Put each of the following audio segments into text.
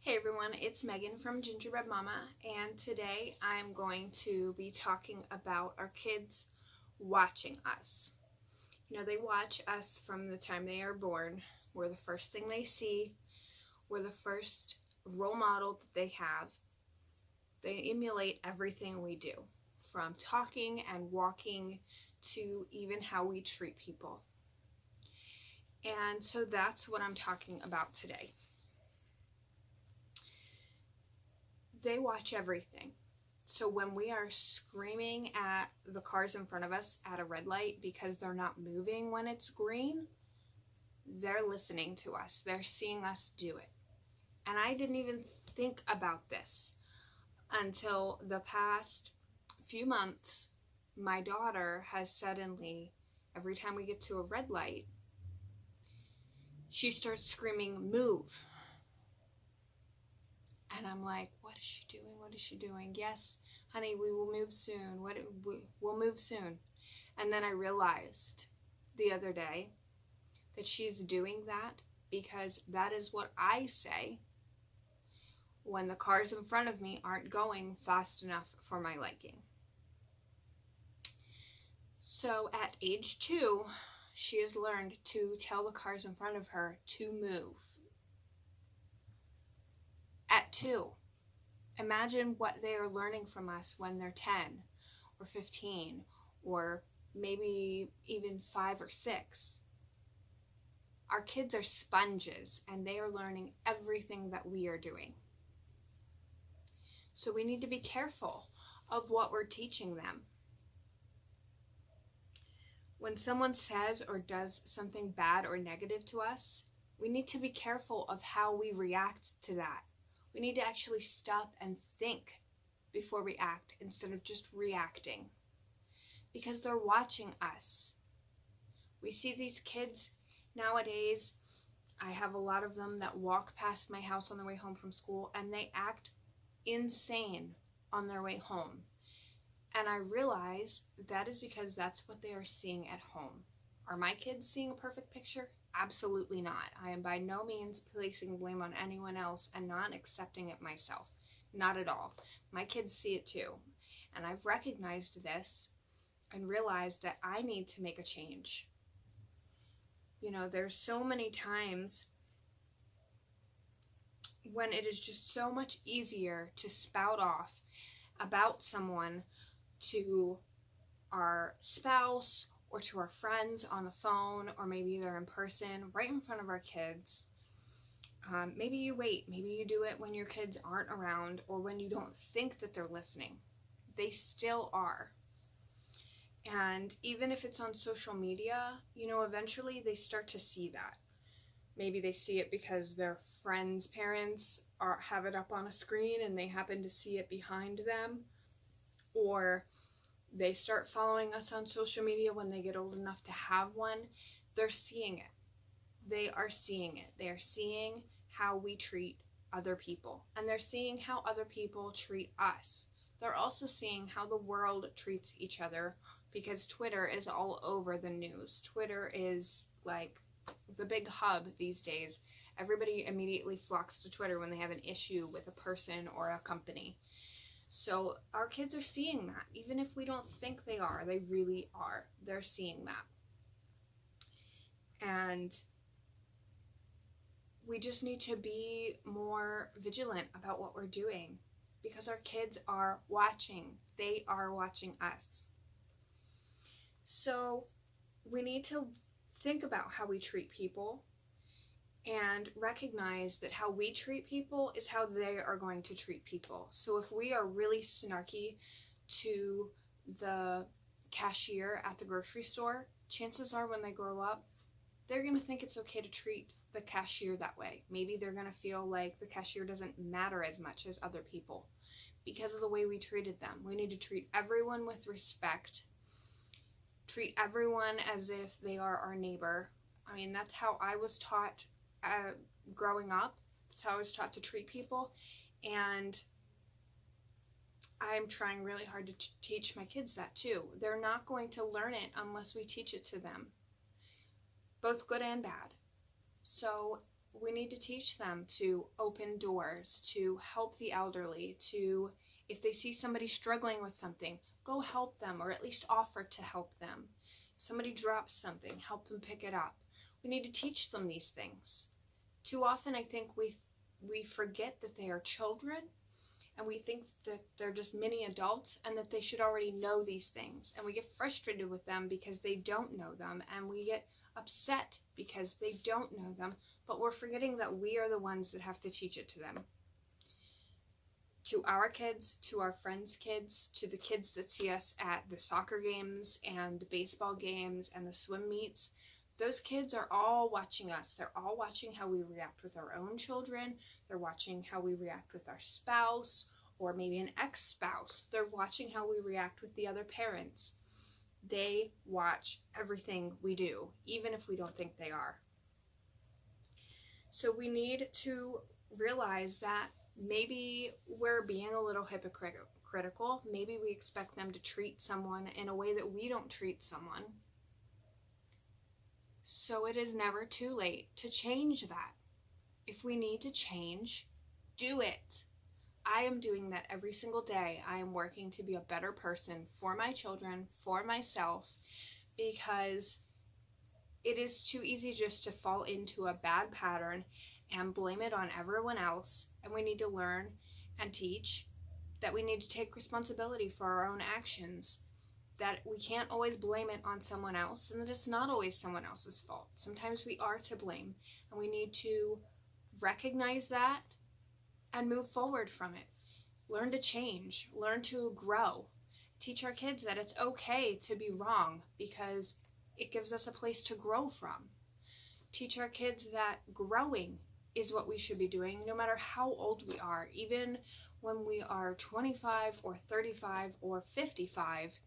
Hey everyone, it's Megan from Gingerbread Mama, and today I'm going to be talking about our kids watching us. They watch us from the time they are born. We're the first thing they see. We're the first role model that they have. They emulate everything we do, from talking and walking to even how we treat people. And so that's what I'm talking about today. They watch everything. So when we are screaming at the cars in front of us at a red light because they're not moving when it's green, they're listening to us. They're seeing us do it. And I didn't even think about this until the past few months. My daughter has suddenly, every time we get to a red light, she starts screaming, "Move." And I'm like, what is she doing? What is she doing? Yes, honey, we will move soon. We'll move soon. And then I realized the other day that she's doing that because that is what I say when the cars in front of me aren't going fast enough for my liking. So at age 2, she has learned to tell the cars in front of her to move. At 2, imagine what they are learning from us when they're 10 or 15 or maybe even 5 or 6. Our kids are sponges and they are learning everything that we are doing. So we need to be careful of what we're teaching them. When someone says or does something bad or negative to us, we need to be careful of how we react to that. We need to actually stop and think before we act instead of just reacting, because they're watching us. We see these kids nowadays. I have a lot of them that walk past my house on their way home from school and they act insane on their way home. And I realize that is because that's what they are seeing at home. Are my kids seeing a perfect picture? Absolutely not. I am by no means placing blame on anyone else and not accepting it myself. Not at all. My kids see it too. And I've recognized this and realized that I need to make a change. There's so many times when it is just so much easier to spout off about someone to our spouse or to our friends on the phone, or maybe they're in person right in front of our kids. Maybe you wait. Maybe you do it when your kids aren't around or when you don't think that they're listening. They still are. And even if it's on social media, eventually they start to see that. Maybe they see it because their friends' parents have it up on a screen and they happen to see it behind them. Or they start following us on social media when they get old enough to have one. They're seeing it. They are seeing it. They are seeing how we treat other people. And they're seeing how other people treat us. They're also seeing how the world treats each other, because Twitter is all over the news. Twitter is like the big hub these days. Everybody immediately flocks to Twitter when they have an issue with a person or a company. So our kids are seeing that. Even if we don't think they are, they really are. They're seeing that. And we just need to be more vigilant about what we're doing, because our kids are watching. They are watching us. So we need to think about how we treat people and recognize that how we treat people is how they are going to treat people. So if we are really snarky to the cashier at the grocery store, chances are when they grow up, they're going to think it's okay to treat the cashier that way. Maybe they're going to feel like the cashier doesn't matter as much as other people because of the way we treated them. We need to treat everyone with respect. Treat everyone as if they are our neighbor. I mean, that's how I was taught growing up. That's how I was taught to treat people, and I'm trying really hard to teach my kids that too. They're not going to learn it unless we teach it to them, both good and bad. So we need to teach them to open doors, to help the elderly, to, if they see somebody struggling with something, go help them, or at least offer to help them. If somebody drops something, help them pick it up. We need to teach them these things. Too often I think we forget that they are children, and we think that they're just mini adults and that they should already know these things. And we get frustrated with them because they don't know them, and we get upset because they don't know them, but we're forgetting that we are the ones that have to teach it to them. To our kids, to our friends' kids, to the kids that see us at the soccer games and the baseball games and the swim meets. Those kids are all watching us. They're all watching how we react with our own children. They're watching how we react with our spouse, or maybe an ex-spouse. They're watching how we react with the other parents. They watch everything we do, even if we don't think they are. So we need to realize that maybe we're being a little hypocritical. Maybe we expect them to treat someone in a way that we don't treat someone. So it is never too late to change that. If we need to change, do it. I am doing that every single day. I am working to be a better person for my children, for myself, because it is too easy just to fall into a bad pattern and blame it on everyone else. And we need to learn and teach that we need to take responsibility for our own actions, that we can't always blame it on someone else, and that it's not always someone else's fault. Sometimes we are to blame, and we need to recognize that and move forward from it. Learn to change, learn to grow. Teach our kids that it's okay to be wrong, because it gives us a place to grow from. Teach our kids that growing is what we should be doing, no matter how old we are. Even when we are 25 or 35 or 55,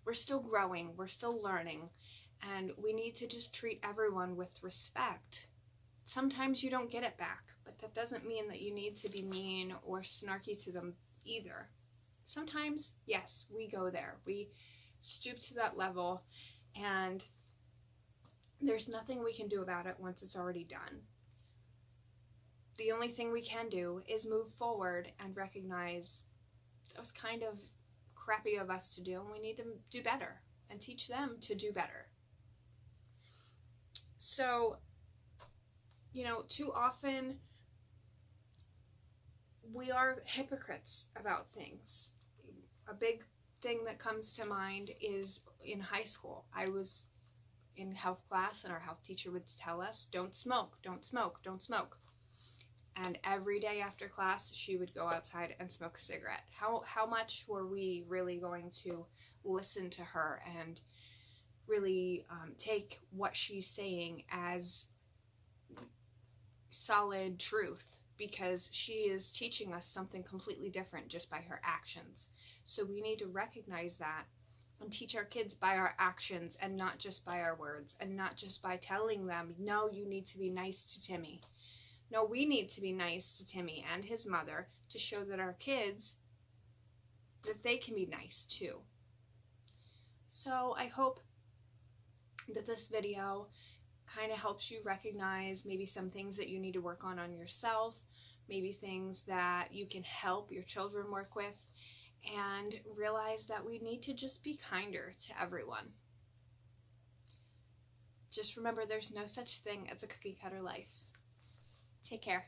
we're still growing, we're still learning, and we need to just treat everyone with respect. Sometimes you don't get it back, but that doesn't mean that you need to be mean or snarky to them either. Sometimes, yes, we go there. We stoop to that level, and there's nothing we can do about it once it's already done. The only thing we can do is move forward and recognize that was kind of crappy of us to do, and we need to do better and teach them to do better. So, too often we are hypocrites about things. A big thing that comes to mind is in high school. I was in health class, and our health teacher would tell us, don't smoke, don't smoke, don't smoke. And every day after class, she would go outside and smoke a cigarette. How much were we really going to listen to her and really take what she's saying as solid truth? Because she is teaching us something completely different just by her actions. So we need to recognize that and teach our kids by our actions, and not just by our words, and not just by telling them, no, you need to be nice to Timmy. No, we need to be nice to Timmy and his mother to show that our kids, that they can be nice too. So I hope that this video kind of helps you recognize maybe some things that you need to work on yourself, maybe things that you can help your children work with, and realize that we need to just be kinder to everyone. Just remember, there's no such thing as a cookie cutter life. Take care.